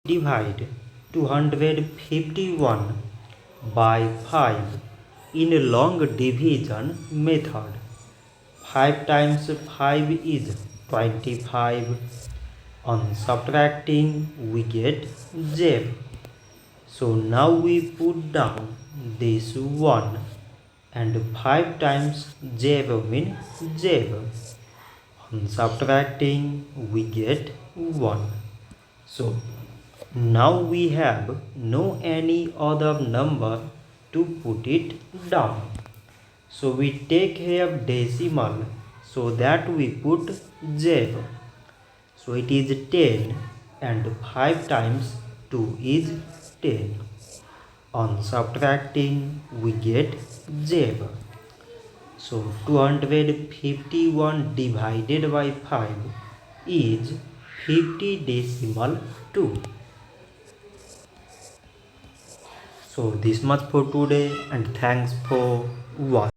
Divide 251 by 5 in a long division method. 5 times 5 is 25. On subtracting we get 0. So now we put down this 1 and 5 times 0 means 0. On subtracting we get 1. So now we have no any other number to put it down. So we take here decimal, so that we put 0. So it is 10 and 5 times 2 is 10. On subtracting we get 0. So 251 divided by 5 is 50 decimal 2. So this much for today and thanks for watching.